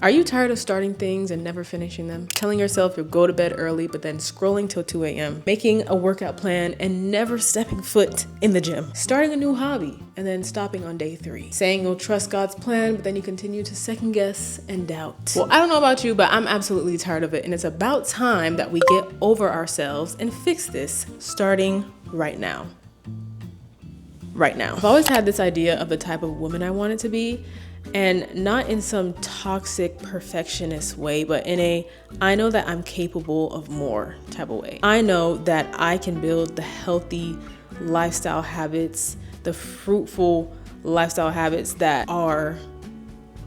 Are you tired of starting things and never finishing them? Telling yourself you'll go to bed early, but then scrolling till 2 a.m. Making a workout plan and never stepping foot in the gym. Starting a new hobby and then stopping on day 3. Saying you'll trust God's plan, but then you continue to second guess and doubt. Well, I don't know about you, but I'm absolutely tired of it. And it's about time that we get over ourselves and fix this starting right now. Right now. I've always had this idea of the type of woman I wanted to be. And not in some toxic perfectionist way, but in a I know that I'm capable of more type of way. I know that I can build the healthy lifestyle habits, the fruitful lifestyle habits that are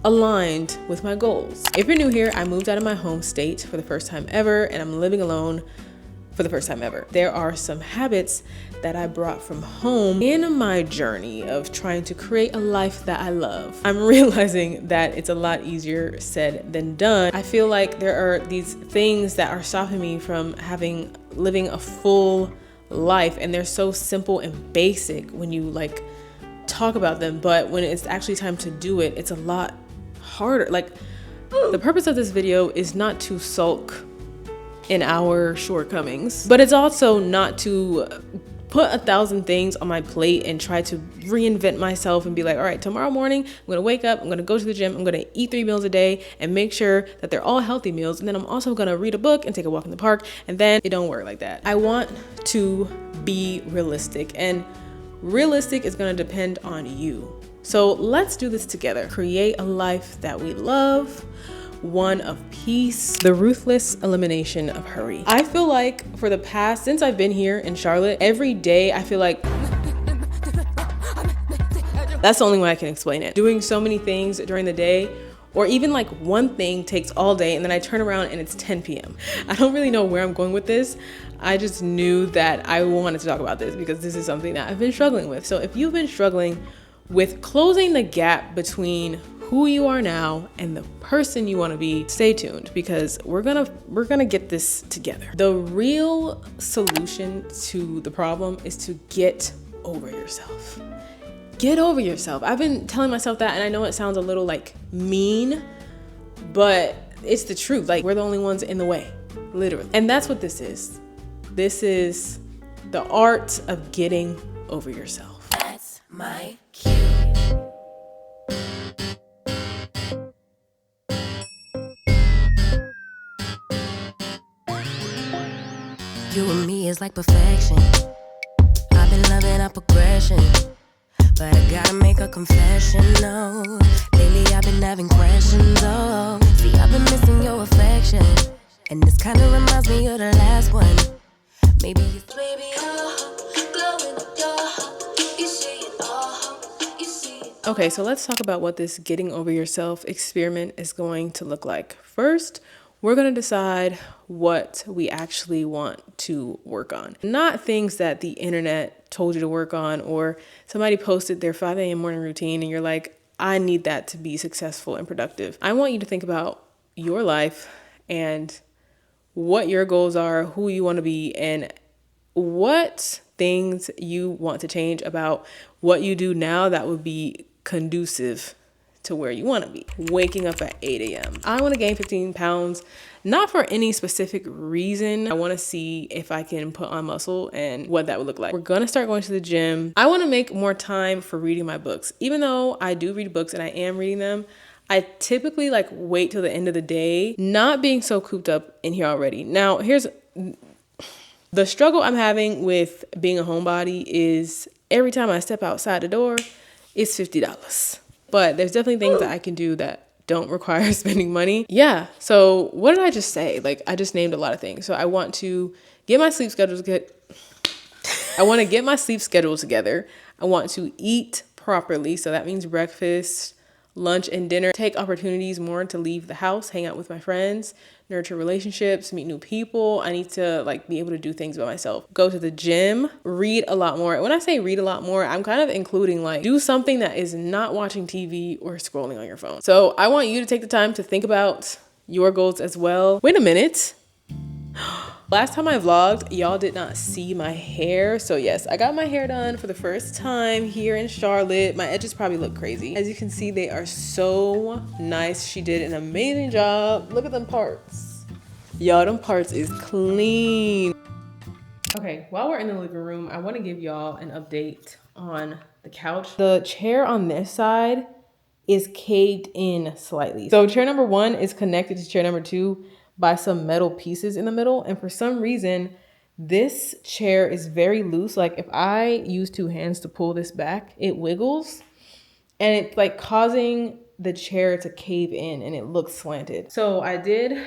aligned with my goals. If you're new here, I moved out of my home state for the first time ever, and I'm living alone for the first time ever. There are some habits that I brought from home in my journey of trying to create a life that I love. I'm realizing that it's a lot easier said than done. I feel like there are these things that are stopping me from living a full life, and they're so simple and basic when you like talk about them, but when it's actually time to do it, it's a lot harder. Like, the purpose of this video is not to sulk in our shortcomings, but it's also not to put 1,000 things on my plate and try to reinvent myself and be like, all right, tomorrow morning, I'm gonna wake up, I'm gonna go to the gym, I'm gonna eat 3 meals a day and make sure that they're all healthy meals. And then I'm also gonna read a book and take a walk in the park. And then it don't work like that. I want to be realistic, and realistic is gonna depend on you. So let's do this together. Create a life that we love, one of peace, the ruthless elimination of hurry. I feel like since I've been here in Charlotte, every day I feel like that's the only way I can explain it. Doing so many things during the day, or even like one thing takes all day and then I turn around and it's 10 p.m. I don't really know where I'm going with this. I just knew that I wanted to talk about this because this is something that I've been struggling with. So if you've been struggling with closing the gap between who you are now and the person you want to be, stay tuned, because we're gonna get this together. The real solution to the problem is to get over yourself. Get over yourself. I've been telling myself that, and I know it sounds a little like mean, but it's the truth. Like, we're the only ones in the way, literally. And that's what this is. This is the art of getting over yourself. That's my cue. You and me is like perfection. I've been loving our progression, but I gotta make a confession, no. Lately I've been having questions, oh. See, I've been missing your affection, and this kinda reminds me of the last one. Maybe it's glowing your, you see it all, you see it. Okay, so let's talk about what this getting over yourself experiment is going to look like. First, we're going to decide what we actually want to work on. Not things that the internet told you to work on, or somebody posted their 5 a.m. morning routine and you're like, I need that to be successful and productive. I want you to think about your life and what your goals are, who you want to be, and what things you want to change about what you do now that would be conducive to where you want to be. Waking up at 8 a.m. I want to gain 15 pounds, not for any specific reason. I want to see if I can put on muscle and what that would look like. We're going to start going to the gym. I want to make more time for reading my books. Even though I do read books and I am reading them, I typically like wait till the end of the day, not being so cooped up in here already. Now, here's the struggle I'm having with being a homebody is every time I step outside the door, it's $50. But there's definitely things that I can do that don't require spending money. Yeah. So what did I just say? Like, I just named a lot of things. So I want to get my sleep schedule together. I want to eat properly. So that means breakfast, lunch, and dinner. Take opportunities more to leave the house, hang out with my friends, nurture relationships, meet new people. I need to like be able to do things by myself. Go to the gym, read a lot more. When I say read a lot more, I'm kind of including like do something that is not watching TV or scrolling on your phone. So I want you to take the time to think about your goals as well. Wait a minute. Last time I vlogged, y'all did not see my hair. So yes, I got my hair done for the first time here in Charlotte. My edges probably look crazy. As you can see, they are so nice. She did an amazing job. Look at them parts. Y'all, them parts is clean. Okay, while we're in the living room, I want to give y'all an update on the couch. The chair on this side is caved in slightly. So chair number 1 is connected to chair number 2 by some metal pieces in the middle. And for some reason, this chair is very loose. Like if I use 2 hands to pull this back, it wiggles and it's like causing the chair to cave in and it looks slanted. So I did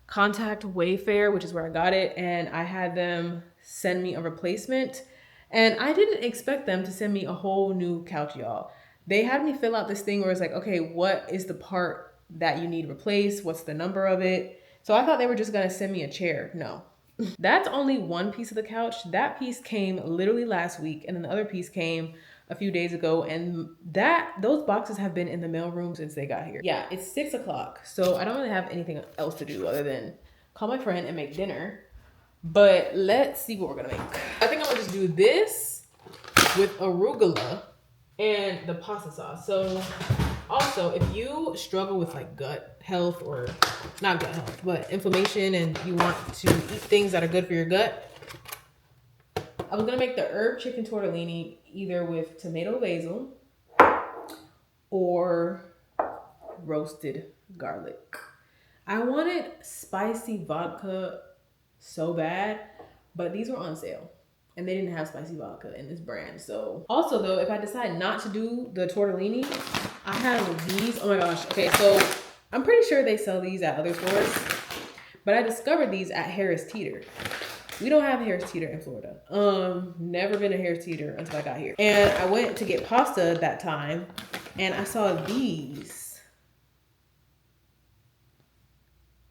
contact Wayfair, which is where I got it, and I had them send me a replacement. And I didn't expect them to send me a whole new couch, y'all. They had me fill out this thing where it's like, okay, what is the part that you need replaced? What's the number of it? So I thought they were just gonna send me a chair. No. That's only one piece of the couch. That piece came literally last week, and then the other piece came a few days ago, and those boxes have been in the mailroom since they got here. Yeah, it's 6 o'clock, so I don't really have anything else to do other than call my friend and make dinner. But let's see what we're gonna make. I think I'm gonna just do this with arugula and the pasta sauce. So also, if you struggle with like gut health, or not gut health, but inflammation, and you want to eat things that are good for your gut, I was gonna make the herb chicken tortellini either with tomato basil or roasted garlic. I wanted spicy vodka so bad, but these were on sale and they didn't have spicy vodka in this brand. So also though, if I decide not to do the tortellini, I have these. Oh my gosh. Okay, so I'm pretty sure they sell these at other stores, but I discovered these at Harris Teeter. We don't have Harris Teeter in Florida. Never been to Harris Teeter until I got here. And I went to get pasta that time and I saw these.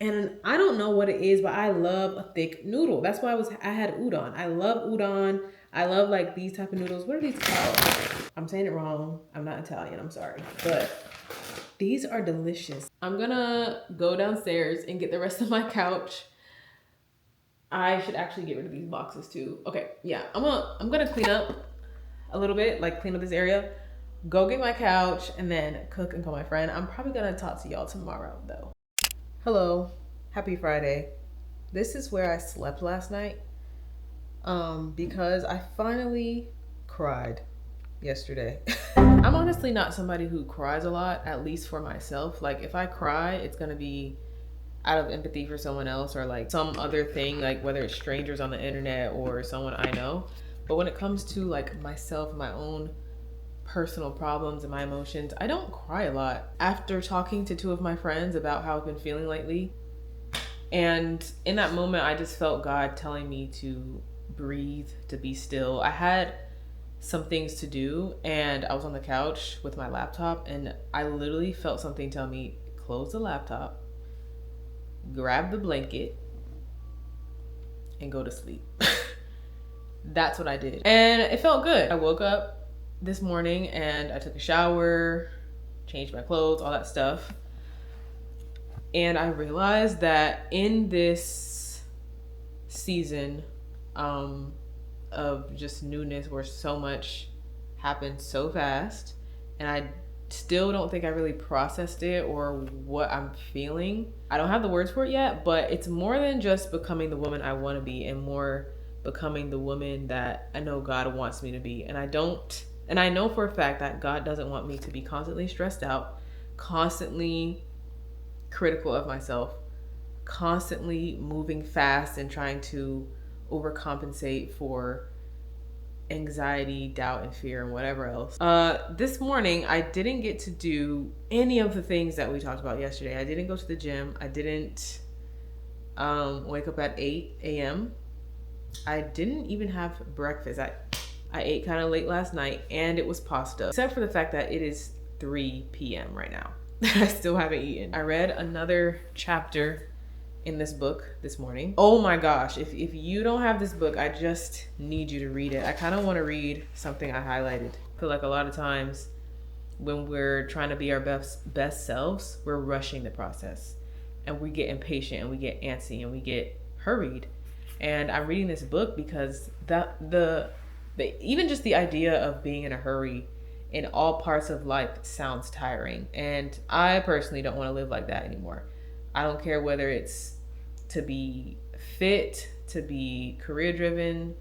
And I don't know what it is, but I love a thick noodle. That's why I had udon. I love udon. I love like these type of noodles. What are these called? I'm saying it wrong. I'm not Italian, I'm sorry. But these are delicious. I'm gonna go downstairs and get the rest of my couch. I should actually get rid of these boxes too. Okay, yeah, I'm gonna clean up a little bit, like clean up this area, go get my couch, and then cook and call my friend. I'm probably gonna talk to y'all tomorrow though. Hello, happy Friday. This is where I slept last night because I finally cried yesterday. I'm honestly not somebody who cries a lot, at least for myself. Like if I cry, it's gonna be out of empathy for someone else or like some other thing, like whether it's strangers on the internet or someone I know. But when it comes to like myself, my own personal problems and my emotions, I don't cry a lot. After talking to 2 of my friends about how I've been feeling lately, and in that moment I just felt God telling me to breathe, to be still. I had some things to do and I was on the couch with my laptop and I literally felt something tell me, close the laptop, grab the blanket, and go to sleep. That's what I did. And it felt good. I woke up this morning and I took a shower, changed my clothes, all that stuff. And I realized that in this season of just newness where so much happened so fast, and I still don't think I really processed it or what I'm feeling. I don't have the words for it yet, but it's more than just becoming the woman I want to be and more becoming the woman that I know God wants me to be. And I know for a fact that God doesn't want me to be constantly stressed out, constantly critical of myself, constantly moving fast and trying to overcompensate for anxiety, doubt, and fear, and whatever else. This morning, I didn't get to do any of the things that we talked about yesterday. I didn't go to the gym. I didn't wake up at 8 a.m. I didn't even have breakfast. I ate kind of late last night, and it was pasta. Except for the fact that it is 3 p.m. right now. I still haven't eaten. I read another chapter in this book this morning. Oh my gosh, if you don't have this book, I just need you to read it. I kind of want to read something I highlighted. I feel like a lot of times when we're trying to be our best selves, we're rushing the process and we get impatient and we get antsy and we get hurried And I'm reading this book because the even just the idea of being in a hurry in all parts of life sounds tiring. And I personally don't want to live like that anymore. I don't care whether it's to be fit, to be career driven,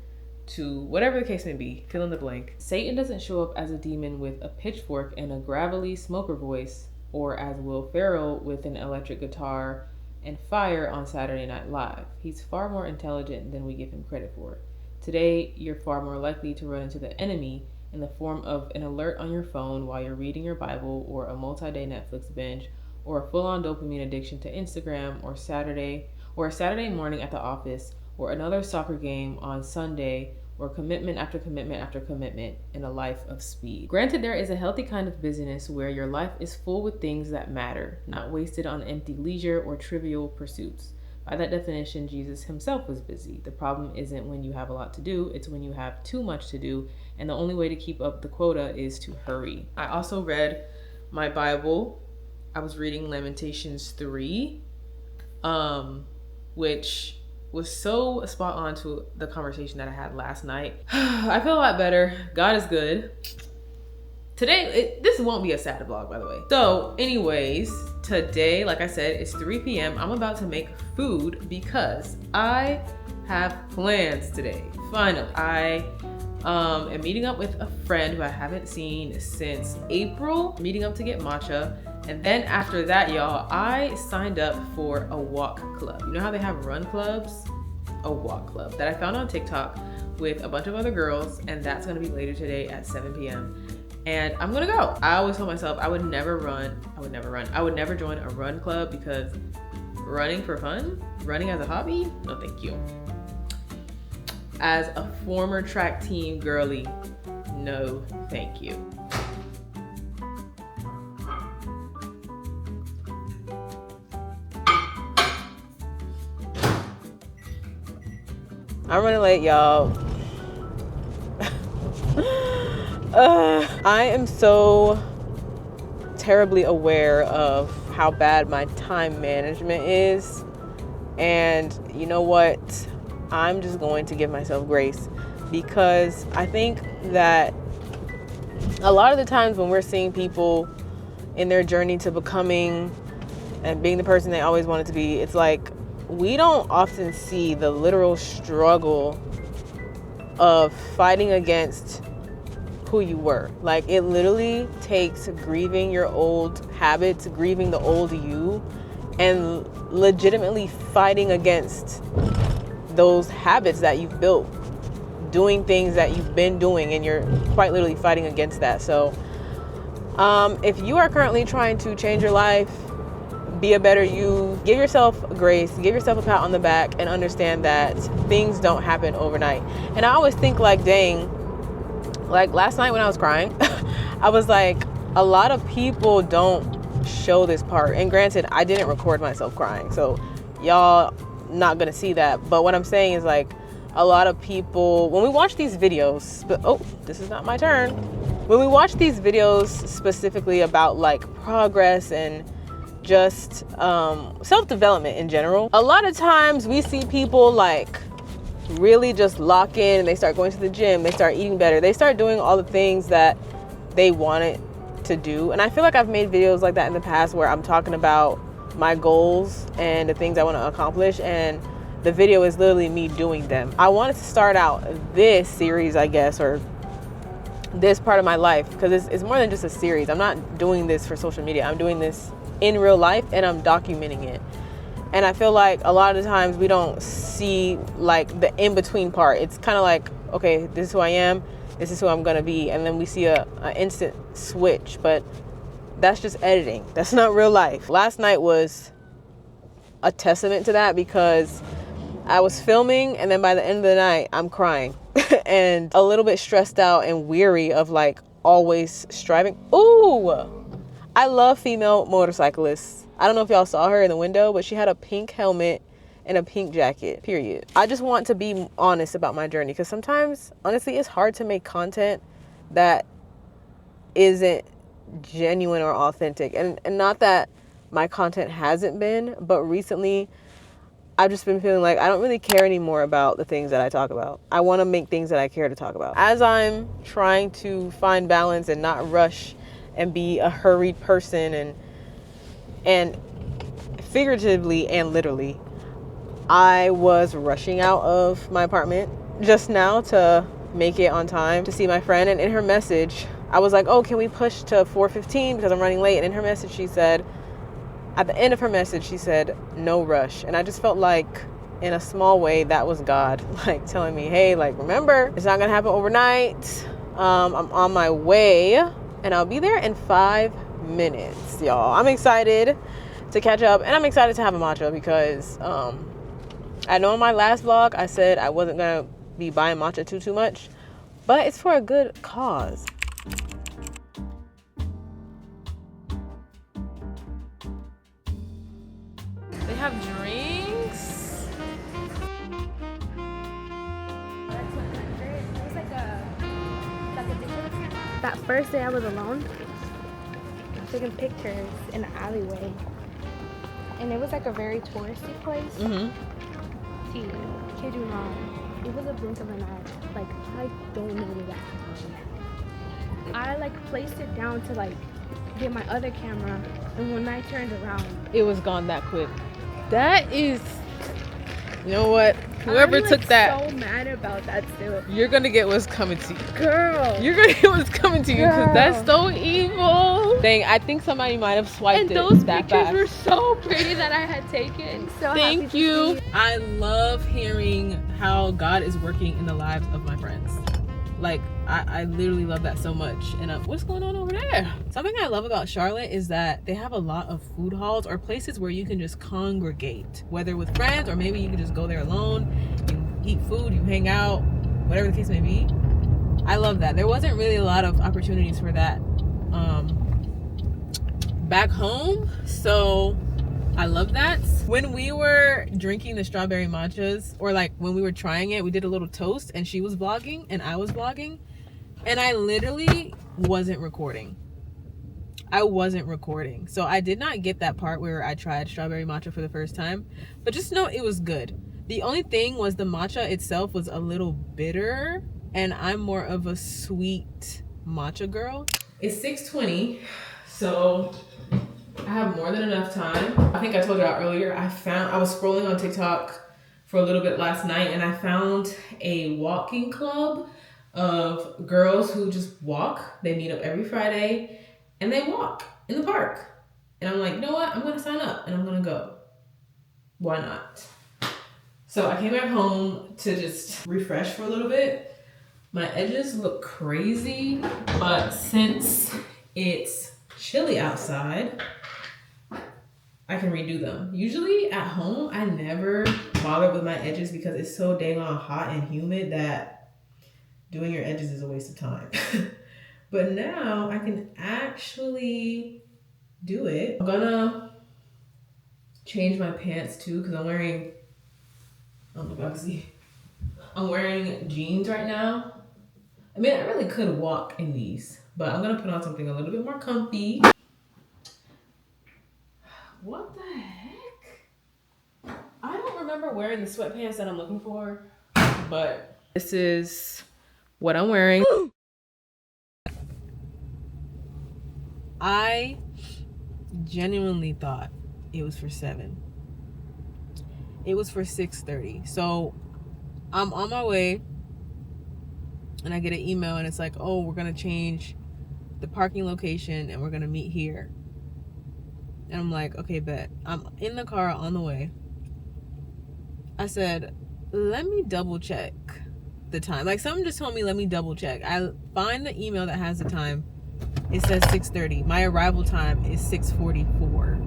to whatever the case may be, fill in the blank. Satan doesn't show up as a demon with a pitchfork and a gravelly smoker voice, or as Will Ferrell with an electric guitar and fire on Saturday Night Live. He's far more intelligent than we give him credit for. Today, you're far more likely to run into the enemy in the form of an alert on your phone while you're reading your Bible, or a multi-day Netflix binge, or a full-on dopamine addiction to Instagram, or a Saturday morning at the office, or another soccer game on Sunday, or commitment after commitment after commitment in a life of speed. Granted, there is a healthy kind of busyness where your life is full with things that matter, not wasted on empty leisure or trivial pursuits. By that definition, Jesus himself was busy. The problem isn't when you have a lot to do, it's when you have too much to do, and the only way to keep up the quota is to hurry. I also read my Bible. I was reading Lamentations 3, which was so spot on to the conversation that I had last night. I feel a lot better. God is good. Today, this won't be a sad vlog, by the way. So anyways, today, like I said, it's 3 p.m. I'm about to make food because I have plans today. Finally, I am meeting up with a friend who I haven't seen since April, meeting up to get matcha. And then after that, y'all, I signed up for a walk club. You know how they have run clubs? A walk club that I found on TikTok with a bunch of other girls, and that's gonna be later today at 7 p.m. And I'm gonna go. I always told myself I would never join a run club because running for fun, running as a hobby, no thank you. As a former track team girly, no thank you. I'm running late, y'all. I am so terribly aware of how bad my time management is. And you know what? I'm just going to give myself grace, because I think that a lot of the times when we're seeing people in their journey to becoming and being the person they always wanted to be, it's like we don't often see the literal struggle of fighting against who you were. Like, it literally takes grieving your old habits, grieving the old you, and legitimately fighting against those habits that you've built, doing things that you've been doing, and you're quite literally fighting against that. So if you are currently trying to change your life, be a better you, give yourself grace, give yourself a pat on the back, and understand that things don't happen overnight. And I always think, like, dang, like last night when I was crying, I was like, a lot of people don't show this part. And granted, I didn't record myself crying, so y'all not gonna see that. But what I'm saying is, like, a lot of people, when we watch these videos, oh, this is not my turn. When we watch these videos specifically about like progress and just self-development in general, a lot of times we see people like really just lock in, and they start going to the gym, they start eating better, they start doing all the things that they wanted to do. And I feel like I've made videos like that in the past where I'm talking about my goals and the things I want to accomplish, and the video is literally me doing them. I wanted to start out this series, I guess, or this part of my life, because it's more than just a series. I'm not doing this for social media. I'm doing this in real life, and I'm documenting it. And I feel like a lot of the times we don't see like the in-between part. It's kind of like, okay, this is who I am, this is who I'm gonna be, and then we see a instant switch. But that's just editing. That's not real life. Last night was a testament to that, because I was filming, and then by the end of the night, I'm crying and a little bit stressed out and weary of like always striving. Ooh, I love female motorcyclists. I don't know if y'all saw her in the window, but she had a pink helmet and a pink jacket, period. I just want to be honest about my journey, because sometimes, honestly, it's hard to make content that isn't genuine or authentic. And not that my content hasn't been, but recently I've just been feeling like I don't really care anymore about the things that I talk about. I want to make things that I care to talk about. As I'm trying to find balance and not rush and be a hurried person, and figuratively and literally, I was rushing out of my apartment just now to make it on time to see my friend. And in her message, I was like, oh, can we push to 4:15 because I'm running late? And in her message, she said, at the end of her message, she said, no rush. And I just felt like, in a small way, that was God, like telling me, hey, like, remember, it's not gonna happen overnight. I'm on my way and I'll be there in 5 minutes, y'all. I'm excited to catch up, and I'm excited to have a matcha because I know in my last vlog I said I wasn't gonna be buying matcha too much, but it's for a good cause. They have drinks. That first day I was alone, taking pictures in the alleyway, and it was like a very touristy place. See, kid you not, it was a blink of an eye. Like, I don't know where that. I like placed it down to like get my other camera, and when I turned around, It was gone that quick. That is, you know what? Whoever took that, I'm so mad about that still. you're gonna get what's coming to you. Girl. You're gonna get what's coming to you because Girl. that's so evil. Dang, I think somebody might have swiped And it those that pictures fast. were so pretty that I had taken. So Thank happy to you. see. I love hearing how God is working in the lives of my friends. Like, I literally love that so much. And what's going on over there? Something I love about Charlotte is that they have a lot of food halls or places where you can just congregate, whether with friends or maybe you can just go there alone. You eat food, you hang out, whatever the case may be. I love that. There wasn't really a lot of opportunities for that back home, so I love that. When we were drinking the strawberry matchas, or like when we were trying it, we did a little toast and she was vlogging and I was vlogging, and I literally wasn't recording. So I did not get that part where I tried strawberry matcha for the first time, but just know it was good. The only thing was the matcha itself was a little bitter, and I'm more of a sweet matcha girl. It's 6:20, so I have more than enough time. I think I told y'all earlier, I was scrolling on TikTok for a little bit last night, and I found a walking club of girls who just walk. They meet up every Friday and they walk in the park. And I'm like, you know what? I'm gonna sign up and I'm gonna go. Why not? So I came back home to just refresh for a little bit. My edges look crazy, but since it's chilly outside, I can redo them. Usually at home, I never bother with my edges because it's so dang on hot and humid that doing your edges is a waste of time. But now I can actually do it. I'm gonna change my pants too because I'm wearing, I don't know if y'all can see, I'm wearing jeans right now. I mean, I really could walk in these, but I'm gonna put on something a little bit more comfy. What the heck? I don't remember wearing the sweatpants that I'm looking for, but this is what I'm wearing. I genuinely thought it was for 7. It was for 6:30. So I'm on my way and I get an email and it's like, oh, we're gonna change the parking location and we're gonna meet here. And I'm like, okay, bet. I'm in the car on the way. I said, let me double check the time. Like, someone just told me, let me double check. I find the email that has the time. It says 6:30. My arrival time is 6:44.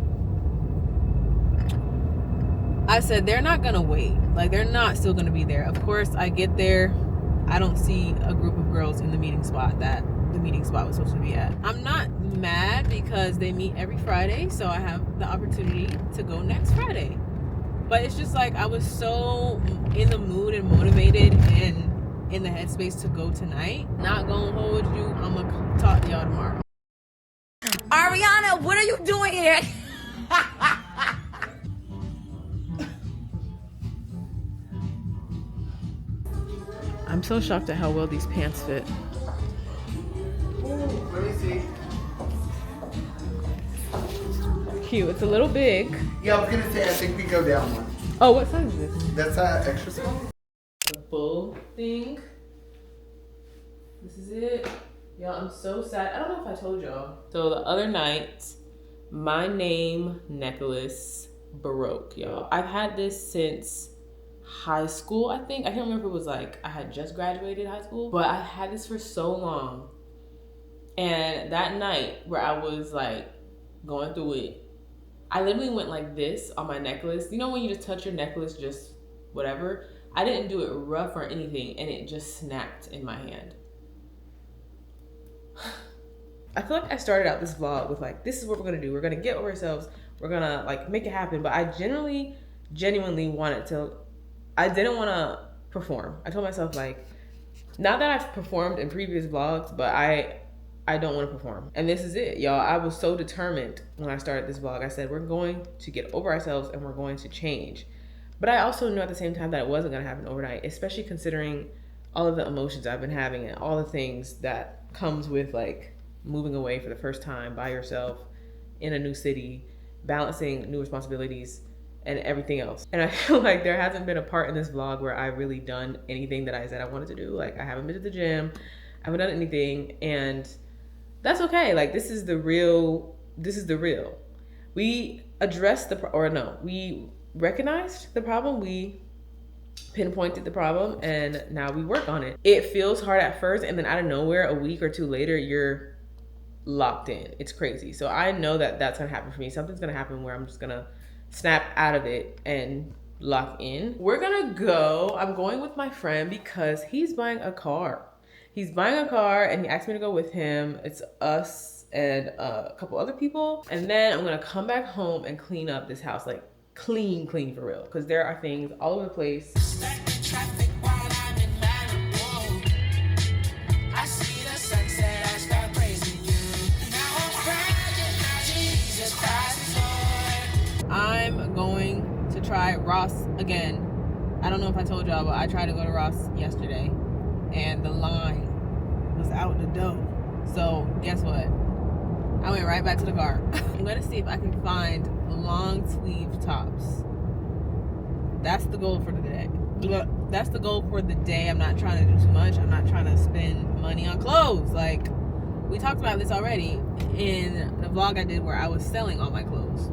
I said, they're not gonna wait. Like, they're not still gonna be there. Of course, I get there. I don't see a group of girls in the meeting spot that the meeting spot was supposed to be at. I'm not mad because they meet every Friday, so I have the opportunity to go next Friday. But it's just like I was so in the mood and motivated and in the headspace to go tonight. Not gonna hold you. I'm gonna talk to y'all tomorrow. Ariana, what are you doing here? I'm so shocked at how well these pants fit. Ooh, let me see. Cute. It's a little big. Yeah, I was gonna say, I think we go down one. Oh, what size is this? That's extra small. The full thing. This is it. Y'all, I'm so sad. I don't know if I told y'all. So the other night, my name necklace broke, y'all. I've had this since high school, I think. I can't remember if it was like I had just graduated high school, but I had this for so long. And that night where I was like going through it, I literally went like this on my necklace. You know when you just touch your necklace, just whatever? I didn't do it rough or anything, and it just snapped in my hand. I feel like I started out this vlog with like, this is what we're gonna do. We're gonna get over ourselves. We're gonna like make it happen. But I genuinely wanted to, I didn't wanna perform. I told myself like, not that I've performed in previous vlogs, but I don't wanna perform. And this is it, y'all. I was so determined when I started this vlog. I said, we're going to get over ourselves and we're going to change. But I also knew at the same time that it wasn't gonna happen overnight, especially considering all of the emotions I've been having and all the things that comes with like moving away for the first time by yourself in a new city, balancing new responsibilities and everything else. And I feel like there hasn't been a part in this vlog where I've really done anything that I said I wanted to do. Like I haven't been to the gym, I haven't done anything, and that's okay. Like this is the real. We addressed we recognized the problem, we pinpointed the problem, and now we work on it. It feels hard at first, and then out of nowhere, a week or two later, you're locked in. It's crazy. So I know that that's gonna happen for me. Something's gonna happen where I'm just gonna snap out of it and lock in. We're gonna go. I'm going with my friend because he's buying a car. He's buying a car and he asked me to go with him. It's us and a couple other people. And then I'm gonna come back home and clean up this house, like clean for real. Because there are things all over the place. I'm going to try Ross again. I don't know if I told y'all, but I tried to go to Ross yesterday and the line was out the door. So guess what? I went right back to the car. I'm gonna see if I can find long sleeve tops. That's the goal for the day. That's the goal for the day. I'm not trying to do too much. I'm not trying to spend money on clothes. Like, we talked about this already in the vlog I did where I was selling all my clothes.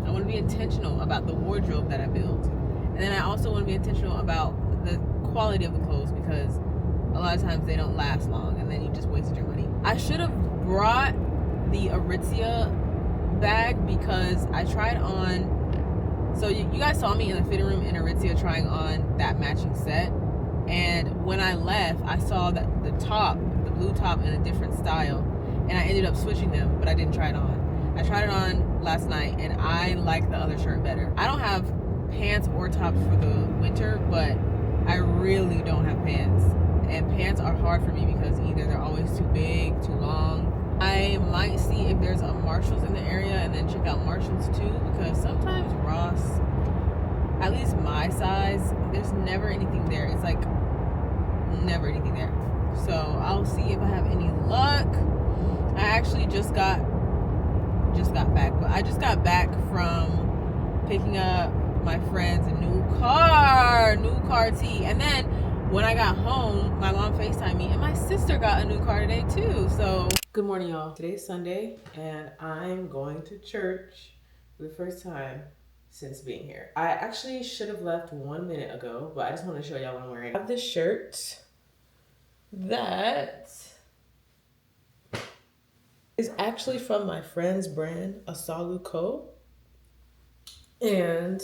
I want to be intentional about the wardrobe that I build. And then I also want to be intentional about the quality of the clothes, because a lot of times they don't last long and then you just wasted your money. I should have brought the Aritzia bag because I tried on, so you guys saw me in the fitting room in Aritzia trying on that matching set. And when I left, I saw that the blue top in a different style, and I ended up switching them, but I didn't try it on. I tried it on last night and I like the other shirt better. I don't have pants or tops for the winter, but I really don't have pants. And pants are hard for me because either they're always too big, too long. I might see if there's a Marshalls in the area and then check out Marshalls too, because sometimes Ross, at least my size, there's never anything there. It's like never anything there. So I'll see if I have any luck. I actually just got back from picking up my friend's new car T. And then when I got home, my mom FaceTimed me and my sister got a new car today too. So good morning, y'all. Today's Sunday and I'm going to church for the first time since being here. I actually should have left 1 minute ago, but I just want to show y'all what I'm wearing. I have this shirt that is actually from my friend's brand, Asalu Co. and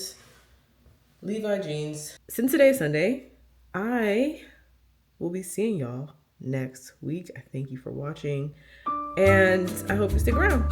Levi jeans. Since today is Sunday, I will be seeing y'all next week. I thank you for watching and I hope you stick around.